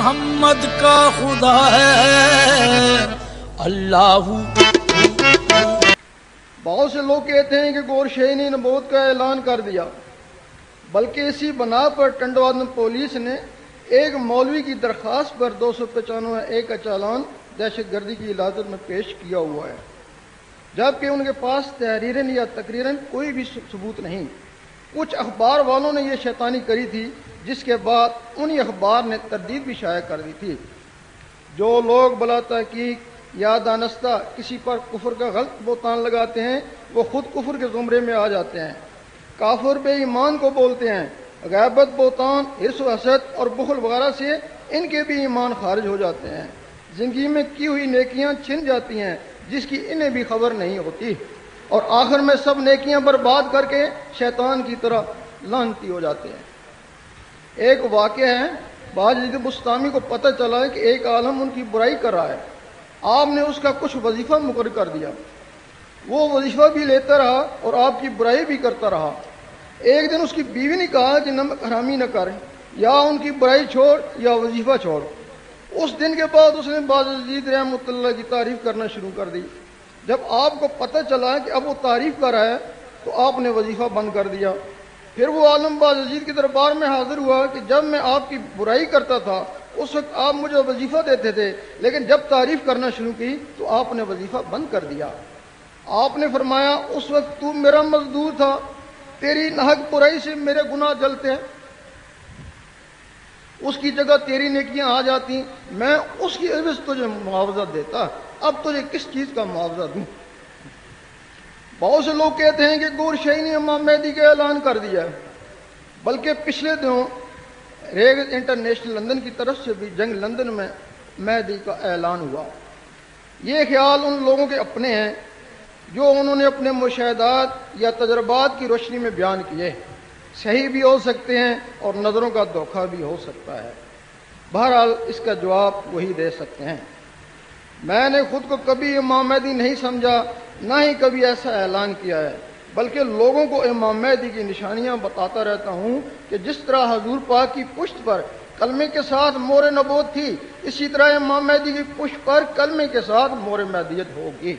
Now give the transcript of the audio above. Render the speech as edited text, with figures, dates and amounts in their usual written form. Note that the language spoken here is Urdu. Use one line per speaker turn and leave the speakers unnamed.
محمد کا خدا ہے اللہ۔
بہت سے لوگ کہتے ہیں کہ گور شاہی نے نبوت کا اعلان کر دیا، بلکہ اسی بنا پر ٹنڈوالن پولیس نے ایک مولوی کی درخواست پر 295(1) کا چالان دہشت گردی کی علازت میں پیش کیا ہوا ہے، جبکہ ان کے پاس تحریراً یا تقریراً کوئی بھی ثبوت نہیں۔ کچھ اخبار والوں نے یہ شیطانی کری تھی، جس کے بعد انہی اخبار نے تردید بھی شائع کر دی تھی۔ جو لوگ بلا تحقیق یا دانستہ کسی پر کفر کا غلط بہتان لگاتے ہیں، وہ خود کفر کے زمرے میں آ جاتے ہیں۔ کافر بے ایمان کو بولتے ہیں۔ غیبت، بہتان، حرص و حسد اور بخل وغیرہ سے ان کے بھی ایمان خارج ہو جاتے ہیں۔ زندگی میں کی ہوئی نیکیاں چھن جاتی ہیں، جس کی انہیں بھی خبر نہیں ہوتی، اور آخر میں سب نیکیاں برباد کر کے شیطان کی طرح لعنتی ہو جاتے ہیں۔ ایک واقعہ ہے، باز یزید بستامی کو پتہ چلا کہ ایک عالم ان کی برائی کر رہا ہے۔ آپ نے اس کا کچھ وظیفہ مقرر کر دیا، وہ وظیفہ بھی لیتا رہا اور آپ کی برائی بھی کرتا رہا۔ ایک دن اس کی بیوی نے کہا کہ نمک حرامی نہ کر، یا ان کی برائی چھوڑ یا وظیفہ چھوڑ۔ اس دن کے بعد اس نے باز یزید رحمۃ اللہ کی تعریف کرنا شروع کر دی۔ جب آپ کو پتہ چلا کہ اب وہ تعریف کر رہا ہے تو آپ نے وظیفہ بند کر دیا۔ پھر وہ عالم باز یزید کے دربار میں حاضر ہوا کہ جب میں آپ کی برائی کرتا تھا اس وقت آپ مجھے وظیفہ دیتے تھے، لیکن جب تعریف کرنا شروع کی تو آپ نے وظیفہ بند کر دیا۔ آپ نے فرمایا اس وقت تو میرا مزدور تھا، تیری ناحق برائی سے میرے گناہ جلتے ہیں، اس کی جگہ تیری نیکیاں آ جاتی، میں اس کی عوض تجھے معاوضہ دیتا، اب تجھے کس چیز کا معاوضہ دوں؟ بہت سے لوگ کہتے ہیں کہ گور شاہی نے امام مہدی کا اعلان کر دیا، بلکہ پچھلے دنوں ریگز انٹرنیشنل لندن کی طرف سے بھی جنگ لندن میں مہدی کا اعلان ہوا۔ یہ خیال ان لوگوں کے اپنے ہیں جو انہوں نے اپنے مشاہدات یا تجربات کی روشنی میں بیان کیے، صحیح بھی ہو سکتے ہیں اور نظروں کا دھوکہ بھی ہو سکتا ہے۔ بہرحال اس کا جواب وہی دے سکتے ہیں۔ میں نے خود کو کبھی امام مہدی نہیں سمجھا، نہ ہی کبھی ایسا اعلان کیا ہے، بلکہ لوگوں کو امام مہدی کی نشانیاں بتاتا رہتا ہوں کہ جس طرح حضور پاک کی پشت پر کلمے کے ساتھ مہر نبوت تھی، اسی طرح امام مہدی کی پشت پر کلمے کے ساتھ مہر مہدیت ہوگی۔